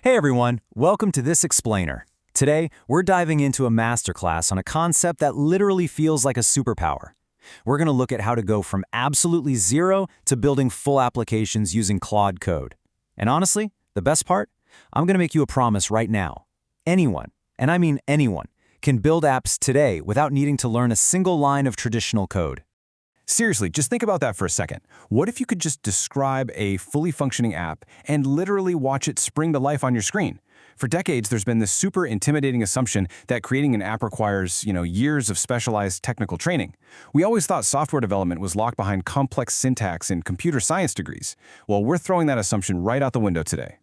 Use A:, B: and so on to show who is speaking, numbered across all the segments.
A: Hey everyone, welcome to this explainer. Today, we're diving into a masterclass on a concept that literally feels like a superpower. We're going to look at how to go from absolutely zero to building full applications using Claude Code. And honestly, the best part? I'm going to make you a promise right now. Anyone, and I mean anyone, can build apps today without needing to learn a single line of traditional code.
B: Seriously, just think about that for a second. What if you could just describe a fully functioning app and literally watch it spring to life on your screen? For decades, there's been this super intimidating assumption that creating an app requires, years of specialized technical training. We always thought software development was locked behind complex syntax and computer science degrees. Well, we're throwing that assumption right out the window today.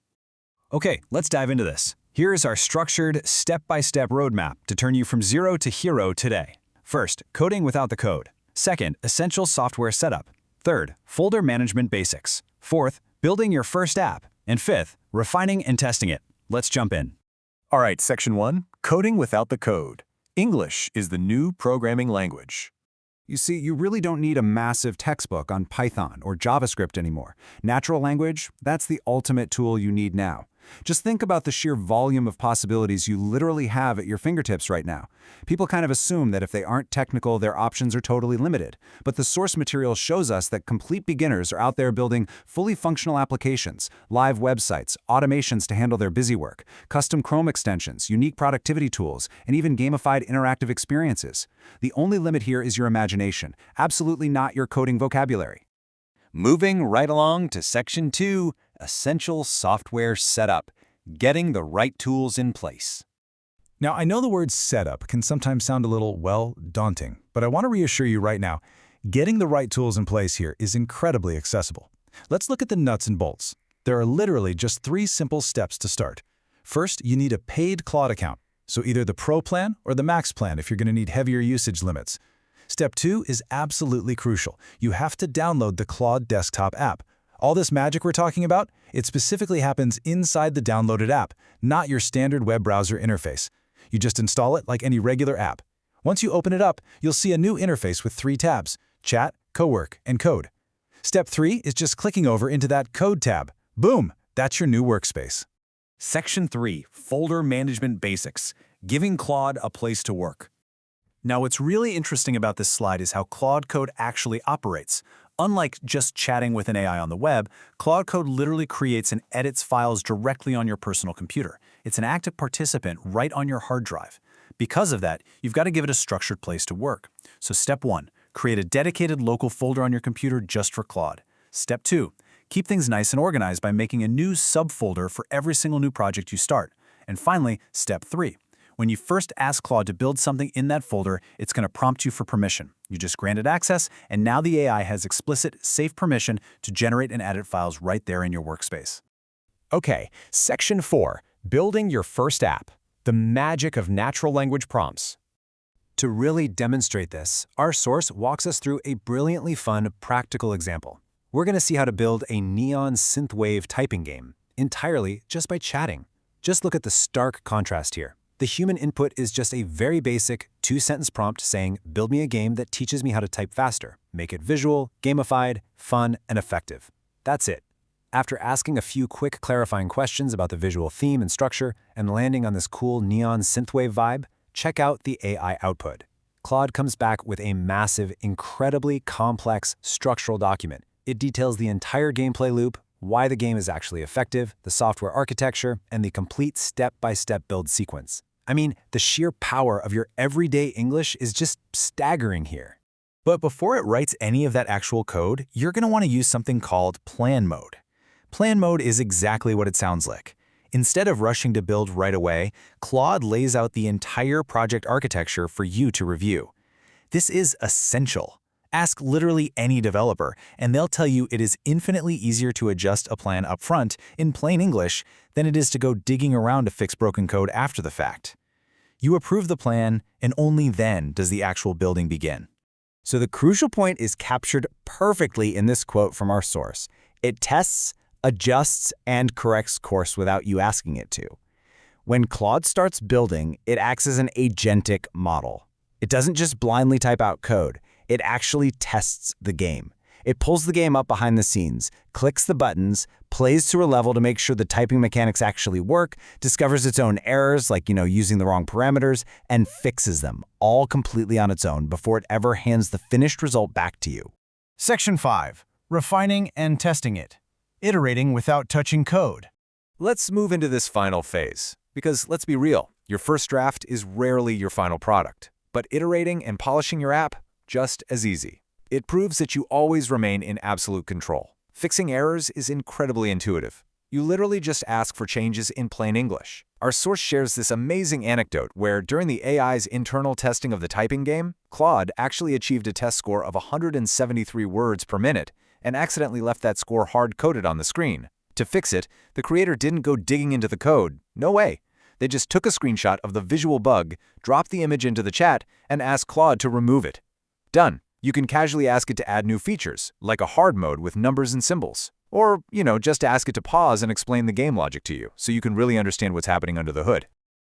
A: Okay, let's dive into this. Here is our structured, step-by-step roadmap to turn you from zero to hero today. First, coding without the code. Second, essential software setup. Third, folder management basics. Fourth, building your first app. And fifth, refining and testing it. Let's jump in.
C: All right, Section 1, Coding without the code. English is the new programming language.
D: You see, you really don't need a massive textbook on Python or JavaScript anymore. Natural language, that's the ultimate tool you need now. Just think about the sheer volume of possibilities you literally have at your fingertips right now. People kind of assume that if they aren't technical, their options are totally limited. But the source material shows us that complete beginners are out there building fully functional applications, live websites, automations to handle their busy work, custom Chrome extensions, unique productivity tools, and even gamified interactive experiences. The only limit here is your imagination, absolutely not your coding vocabulary.
A: Moving right along to Section 2, Essential Software Setup, getting the right tools in place.
E: Now, I know the word setup can sometimes sound a little, daunting, but I want to reassure you right now, getting the right tools in place here is incredibly accessible. Let's look at the nuts and bolts. There are literally just 3 simple steps to start. First, you need a paid Claude account, so either the Pro plan or the Max plan if you're going to need heavier usage limits. Step 2 is absolutely crucial. You have to download the Claude desktop app. All this magic we're talking about, it specifically happens inside the downloaded app, not your standard web browser interface. You just install it like any regular app. Once you open it up, you'll see a new interface with 3 tabs: Chat, Cowork, and Code. Step 3 is just clicking over into that Code tab. Boom! That's your new workspace.
A: Section 3, Folder Management Basics, giving Claude a place to work. Now, what's really interesting about this slide is how Claude Code actually operates. Unlike just chatting with an AI on the web, Claude Code literally creates and edits files directly on your personal computer. It's an active participant right on your hard drive. Because of that, you've got to give it a structured place to work. So step 1, create a dedicated local folder on your computer just for Claude. Step 2, keep things nice and organized by making a new subfolder for every single new project you start. And finally, step 3. When you first ask Claude to build something in that folder, it's going to prompt you for permission. You just grant it access, and now the AI has explicit, safe permission to generate and edit files right there in your workspace.
C: Okay, Section 4, Building your first app. The magic of natural language prompts.
A: To really demonstrate this, our source walks us through a brilliantly fun, practical example. We're going to see how to build a neon synthwave typing game entirely just by chatting. Just look at the stark contrast here. The human input is just a very basic 2-sentence prompt saying, build me a game that teaches me how to type faster. Make it visual, gamified, fun, and effective. That's it. After asking a few quick clarifying questions about the visual theme and structure and landing on this cool neon synthwave vibe, check out the AI output. Claude comes back with a massive, incredibly complex structural document. It details the entire gameplay loop, why the game is actually effective, the software architecture, and the complete step-by-step build sequence. I mean, the sheer power of your everyday English is just staggering here.
E: But before it writes any of that actual code, you're going to want to use something called plan mode. Plan mode is exactly what it sounds like. Instead of rushing to build right away, Claude lays out the entire project architecture for you to review. This is essential. Ask literally any developer, and they'll tell you it is infinitely easier to adjust a plan up front in plain English than it is to go digging around to fix broken code after the fact. You approve the plan, and only then does the actual building begin.
C: So the crucial point is captured perfectly in this quote from our source. It tests, adjusts, and corrects course without you asking it to. When Claude starts building, it acts as an agentic model. It doesn't just blindly type out code. It actually tests the game. It pulls the game up behind the scenes, clicks the buttons, plays through a level to make sure the typing mechanics actually work, discovers its own errors, like, using the wrong parameters, and fixes them, all completely on its own before it ever hands the finished result back to you.
E: Section 5. Refining and testing it. Iterating without touching code.
A: Let's move into this final phase, because let's be real, your first draft is rarely your final product, but iterating and polishing your app, just as easy. It proves that you always remain in absolute control. Fixing errors is incredibly intuitive. You literally just ask for changes in plain English. Our source shares this amazing anecdote where, during the AI's internal testing of the typing game, Claude actually achieved a test score of 173 words per minute and accidentally left that score hard-coded on the screen. To fix it, the creator didn't go digging into the code. No way. They just took a screenshot of the visual bug, dropped the image into the chat, and asked Claude to remove it. Done. You can casually ask it to add new features, like a hard mode with numbers and symbols. Or, just ask it to pause and explain the game logic to you, so you can really understand what's happening under the hood.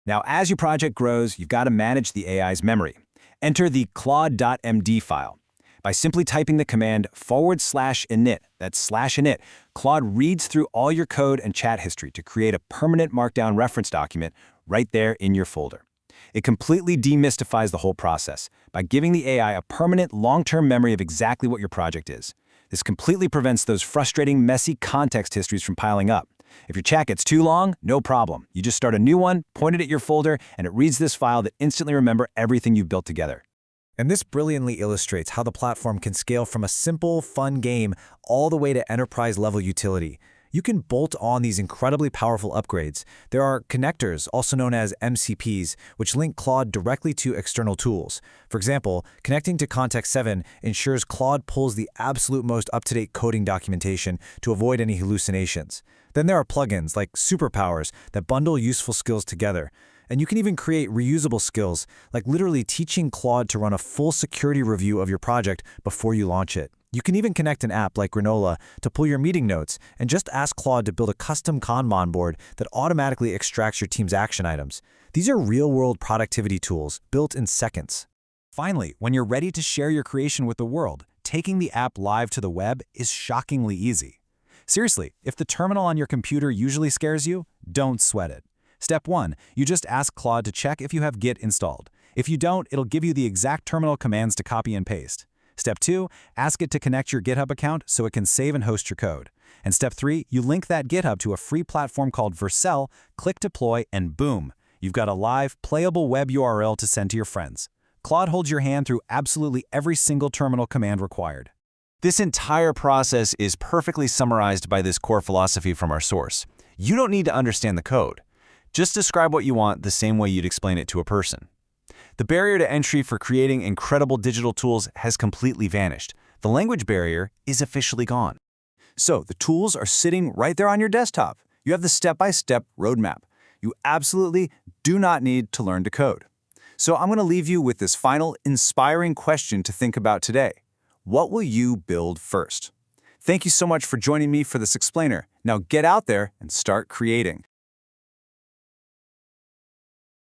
A: Now, as your project grows, you've got to manage the AI's memory. Enter the claude.md file. By simply typing the command /init, that's /init, Claude reads through all your code and chat history to create a permanent markdown reference document right there in your folder. It completely demystifies the whole process by giving the AI a permanent long-term memory of exactly what your project is. This completely prevents those frustrating, messy context histories from piling up. If your chat gets too long, no problem. You just start a new one, point it at your folder, and it reads this file that instantly remembers everything you've built together.
C: And this brilliantly illustrates how the platform can scale from a simple, fun game all the way to enterprise-level utility. You can bolt on these incredibly powerful upgrades. There are connectors, also known as MCPs, which link Claude directly to external tools. For example, connecting to Context 7 ensures Claude pulls the absolute most up-to-date coding documentation to avoid any hallucinations. Then there are plugins like superpowers that bundle useful skills together. And you can even create reusable skills, like literally teaching Claude to run a full security review of your project before you launch it. You can even connect an app like Granola to pull your meeting notes and just ask Claude to build a custom Kanban board that automatically extracts your team's action items. These are real-world productivity tools built in seconds.
D: Finally, when you're ready to share your creation with the world, taking the app live to the web is shockingly easy. Seriously, if the terminal on your computer usually scares you, don't sweat it. Step 1, you just ask Claude to check if you have Git installed. If you don't, it'll give you the exact terminal commands to copy and paste. Step 2, ask it to connect your GitHub account so it can save and host your code. And step 3, you link that GitHub to a free platform called Vercel, click deploy, and boom, you've got a live, playable web URL to send to your friends. Claude holds your hand through absolutely every single terminal command required.
A: This entire process is perfectly summarized by this core philosophy from our source. You don't need to understand the code. Just describe what you want the same way you'd explain it to a person. The barrier to entry for creating incredible digital tools has completely vanished. The language barrier is officially gone. So the tools are sitting right there on your desktop. You have the step-by-step roadmap. You absolutely do not need to learn to code. So I'm going to leave you with this final inspiring question to think about today. What will you build first? Thank you so much for joining me for this explainer. Now get out there and start creating.